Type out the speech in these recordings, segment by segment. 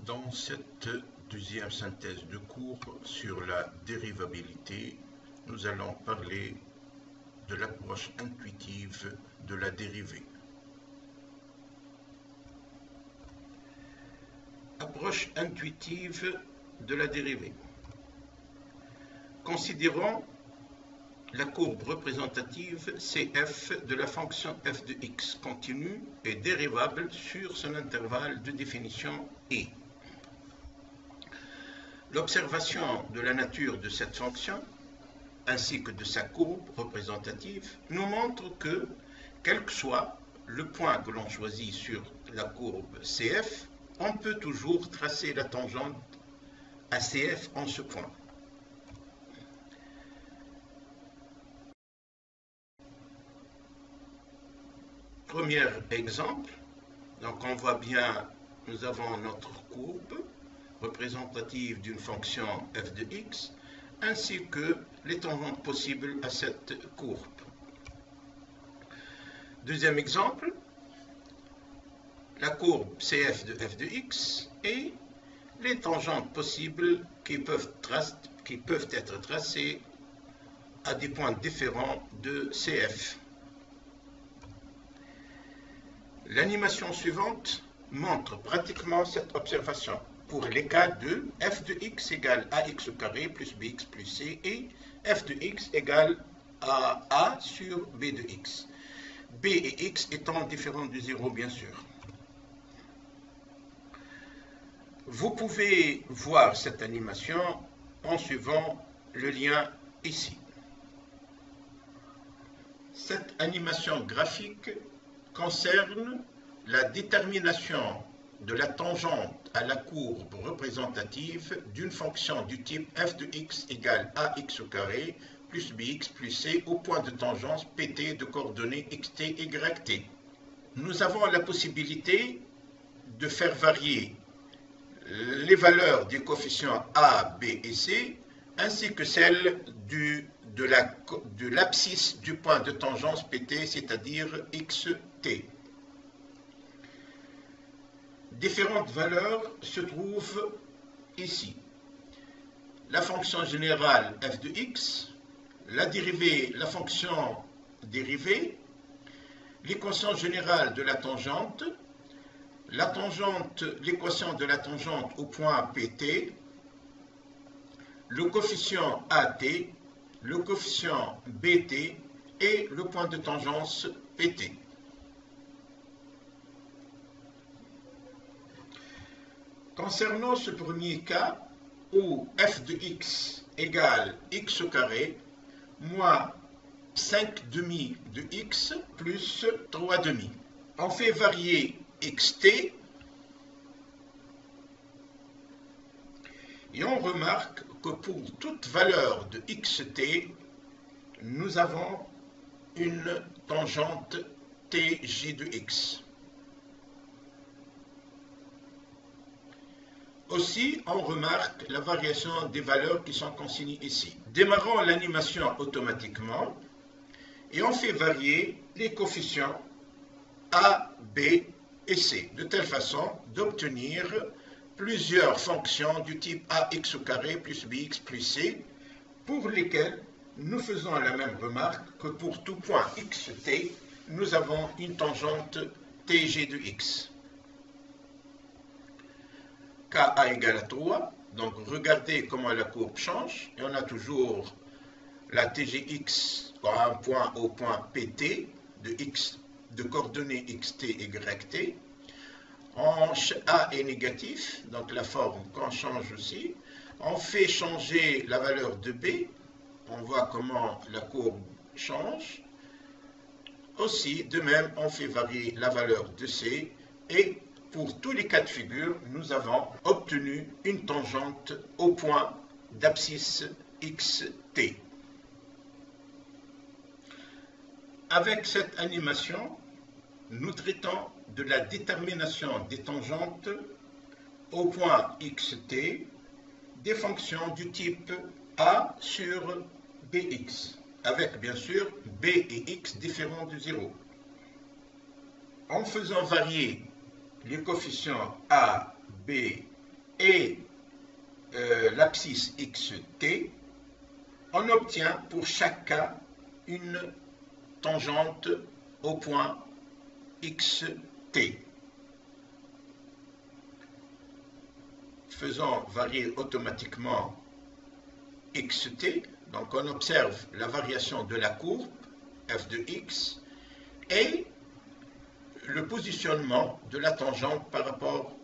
Dans cette deuxième synthèse de cours sur la dérivabilité, nous allons parler de l'approche intuitive de la dérivée. Approche intuitive de la dérivée. Considérons la courbe représentative CF de la fonction f de x continue et dérivable sur son intervalle de définition I. L'observation de la nature de cette fonction, ainsi que de sa courbe représentative, nous montre que, quel que soit le point que l'on choisit sur la courbe CF, on peut toujours tracer la tangente à CF en ce point. Premier exemple, donc on voit bien, nous avons notre courbe représentative d'une fonction f de x, ainsi que les tangentes possibles à cette courbe. Deuxième exemple, la courbe CF de f de x et les tangentes possibles qui peuvent être tracées à des points différents de CF. L'animation suivante montre pratiquement cette observation pour les cas de f de x égale ax au carré plus bx plus c et f de x égale à a sur b de x. B et x étant différents de 0, bien sûr. Vous pouvez voir cette animation en suivant le lien ici. Cette animation graphique concerne la détermination de la tangente à la courbe représentative d'une fonction du type f de x égale ax au carré plus bx plus c au point de tangence pt de coordonnées xt et yt. Nous avons la possibilité de faire varier les valeurs des coefficients a, b et c, ainsi que celles de l'abscisse du point de tangence pt, c'est-à-dire xt. Différentes valeurs se trouvent ici. La fonction générale f de x, la fonction dérivée, l'équation générale de la tangente, l'équation de la tangente au point pt, le coefficient at, le coefficient bt et le point de tangence pt. Concernant ce premier cas, où f de x égale x au carré moins 5 demi de x plus 3 demi, on fait varier xt et on remarque que pour toute valeur de xt, nous avons une tangente tj de x. Aussi, on remarque la variation des valeurs qui sont consignées ici. Démarrons l'animation automatiquement et on fait varier les coefficients a, b et c, de telle façon d'obtenir plusieurs fonctions du type ax au carré plus bx plus c, pour lesquelles nous faisons la même remarque que pour tout point xt, nous avons une tangente tg de x. Ka égale à 3, donc regardez comment la courbe change, et on a toujours la tgx à un point au point pt de coordonnées xt et yt. A est négatif, donc la forme qu'on change aussi. On fait changer la valeur de b, on voit comment la courbe change. Aussi, de même, on fait varier la valeur de c, et pour tous les cas de figure, nous avons obtenu une tangente au point d'abscisse xt. Avec cette animation, nous traitons de la détermination des tangentes au point xt des fonctions du type a sur bx, avec bien sûr b et x différents de 0. En faisant varier les coefficients a, b et l'abscisse xt, on obtient pour chaque cas une tangente au point xt. Faisons varier automatiquement xt, donc on observe la variation de la courbe f de x et le positionnement de la tangente par rapport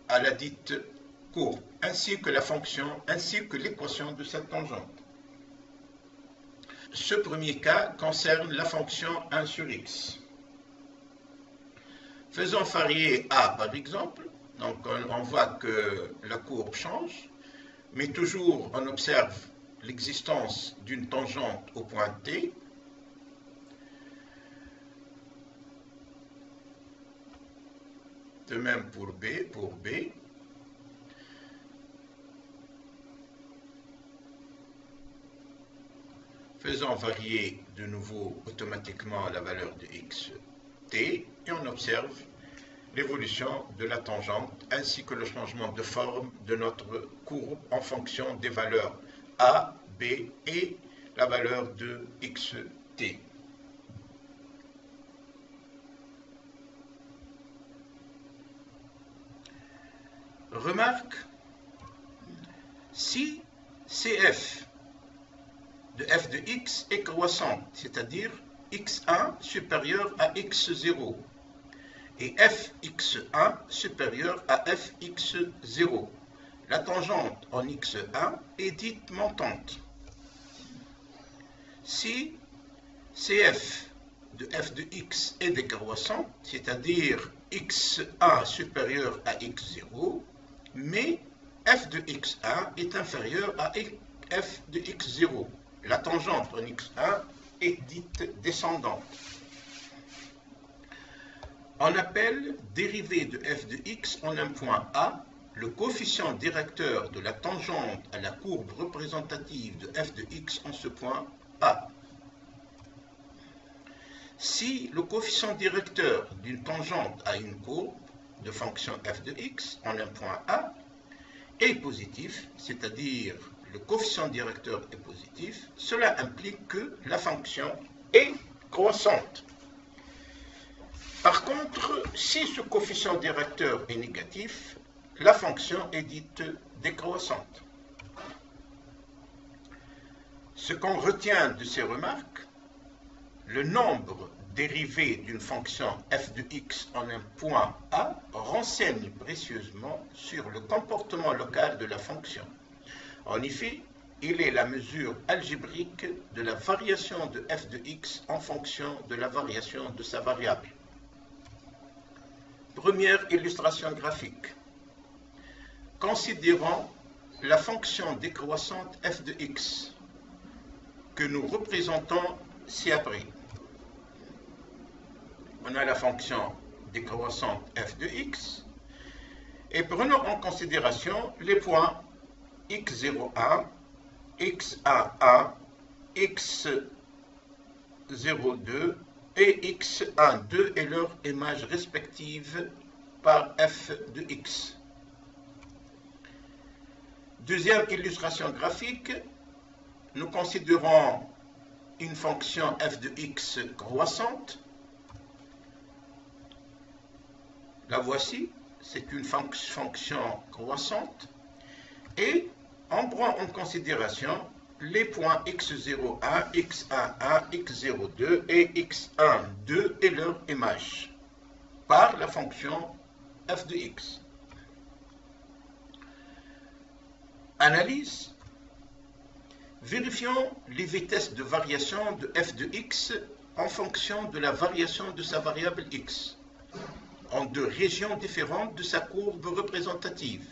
à la dite courbe, ainsi que la fonction, ainsi que l'équation de cette tangente. Ce premier cas concerne la fonction 1 sur x. Faisons varier a par exemple, donc on voit que la courbe change, mais toujours on observe l'existence d'une tangente au point T. De même pour B. Faisons varier de nouveau automatiquement la valeur de xt et on observe l'évolution de la tangente ainsi que le changement de forme de notre courbe en fonction des valeurs a, b et la valeur de xt. Remarque, si CF de f de x est croissante, c'est-à-dire x1 supérieur à x0 et fx1 supérieur à fx0, la tangente en x1 est dite montante. Si CF de f de x est décroissante, c'est-à-dire x1 supérieur à x0, mais f de x1 est inférieur à f de x0. La tangente en x1 est dite descendante. On appelle dérivée de f de x en un point A le coefficient directeur de la tangente à la courbe représentative de f de x en ce point A. Si le coefficient directeur d'une tangente à une courbe de fonction f de x en un point A est positif, c'est-à-dire le coefficient directeur est positif, cela implique que la fonction est croissante. Par contre, si ce coefficient directeur est négatif, la fonction est dite décroissante. Ce qu'on retient de ces remarques, le nombre dérivé d'une fonction f de x en un point A renseigne précieusement sur le comportement local de la fonction. En effet, il est la mesure algébrique de la variation de f de x en fonction de la variation de sa variable. Première illustration graphique. Considérons la fonction décroissante f de x que nous représentons ci-après. On a la fonction décroissante f de x et prenons en considération les points x01, x11, x02 et x12 et leurs images respectives par f de x. Deuxième illustration graphique, nous considérons une fonction f de x croissante. La voici, c'est une fonction croissante. Et on prend en considération les points x01, x11, x02 et x12 et leur image par la fonction f de x. Analyse. Vérifions les vitesses de variation de f de x en fonction de la variation de sa variable x en deux régions différentes de sa courbe représentative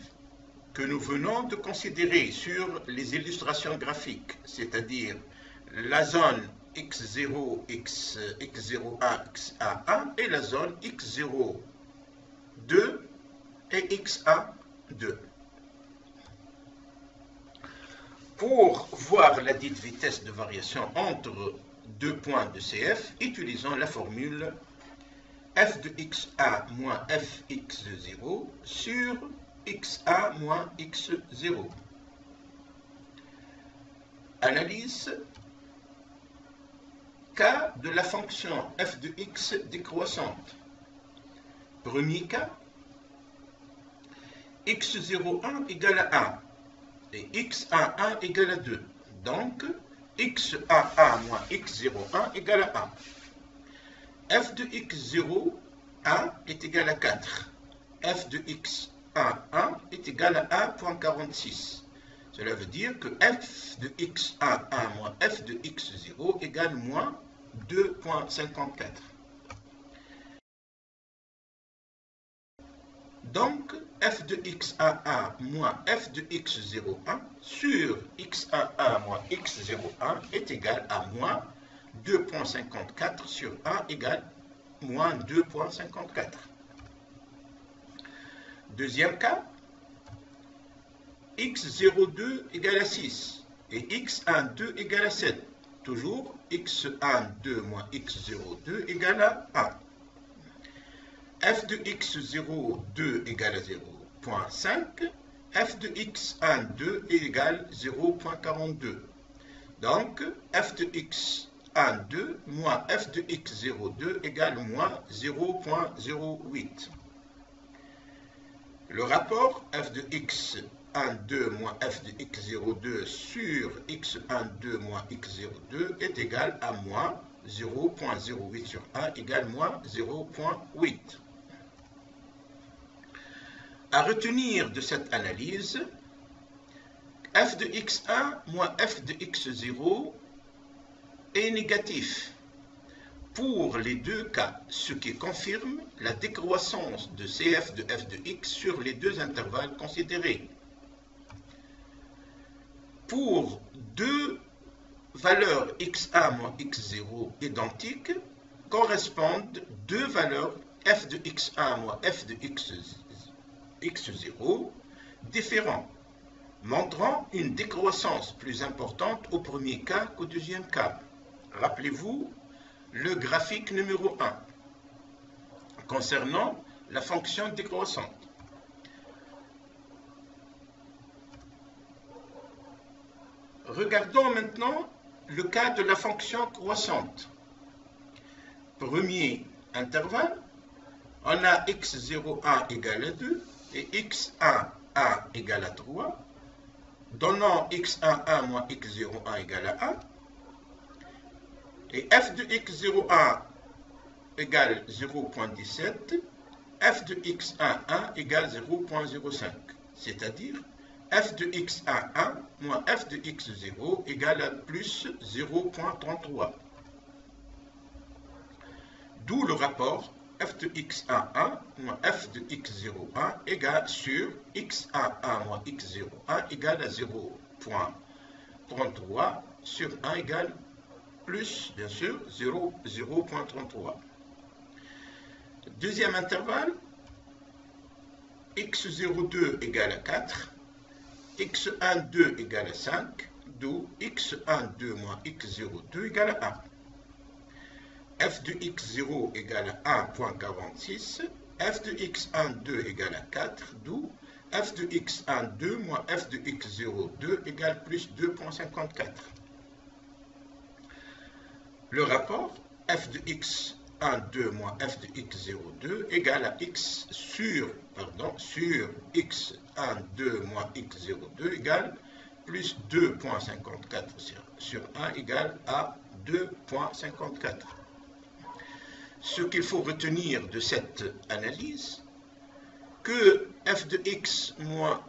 que nous venons de considérer sur les illustrations graphiques, c'est-à-dire la zone x0, x01, x11 et la zone x02 et x12. Pour voir la dite vitesse de variation entre deux points de CF, utilisons la formule f de xa moins fx0 sur xa moins x0. Analyse cas de la fonction f de x décroissante. Premier cas, x01 égale à 1 et x11 égale à 2. Donc, x11 moins x01 égale à 1. f de x01 est égal à 4. f de x11 est égal à 1,46. Cela veut dire que f de x11 moins f de x0 égale moins 2,54. Donc, f de x11 moins f de x01 sur x11 moins x01 est égal à moins 2,54 sur 1 égale moins 2,54. Deuxième cas, x02 égale à 6 et x12 égale à 7. Toujours x12 moins x02 égale à 1. f de x02 égale à 0,5. f de x12 égale 0,42. Donc, f de x12 moins f de x02 égale moins 0,08. Le rapport f de x12 moins f de x02 sur x12 moins x02 est égal à moins 0,08 sur 1 égale moins 0,8. À retenir de cette analyse, f de x1 moins f de x0 est négatif pour les deux cas, ce qui confirme la décroissance de CF de f de x sur les deux intervalles considérés. Pour deux valeurs x1 moins x0 identiques, correspondent deux valeurs f de x1 moins f de x0 différents, montrant une décroissance plus importante au premier cas qu'au deuxième cas. Rappelez-vous le graphique numéro 1 concernant la fonction décroissante. Regardons maintenant le cas de la fonction croissante. Premier intervalle, on a x01 égale à 2 et x11 égale à 3, donnant x11 moins x01 égale à 1. Et f de x01 égale 0,17, f de x11 égale 0,05, c'est-à-dire f de x11 moins f de x0 égale à plus 0,33. D'où le rapport f de x11 moins f de x01 égale sur x11 moins x01 égale à 0,33 sur 1 égale plus, bien sûr, 0,33. Deuxième intervalle, x02 égale à 4, x12 égale à 5, d'où x12 moins x02 égale à 1. f de x0 égale à 1,46, f de x12 égale à 4, d'où f de x12 moins f de x02 égale plus 2,54. Le rapport f de x12 moins f de x02 égale à x sur x12 moins x02 égale plus 2,54 sur 1 égale à 2,54. Ce qu'il faut retenir de cette analyse, que f de x1 moins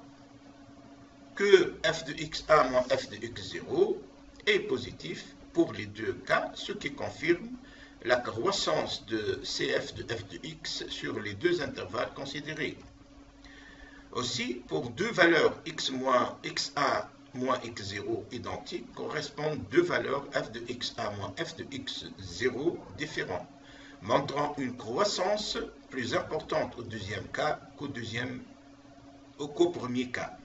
f de x0 est positif pour les deux cas, ce qui confirme la croissance de CF de f de x sur les deux intervalles considérés. Aussi, pour deux valeurs x1 moins x0 identiques, correspondent deux valeurs f de x1 moins f de x0 différents, montrant une croissance plus importante au deuxième cas qu'au premier cas.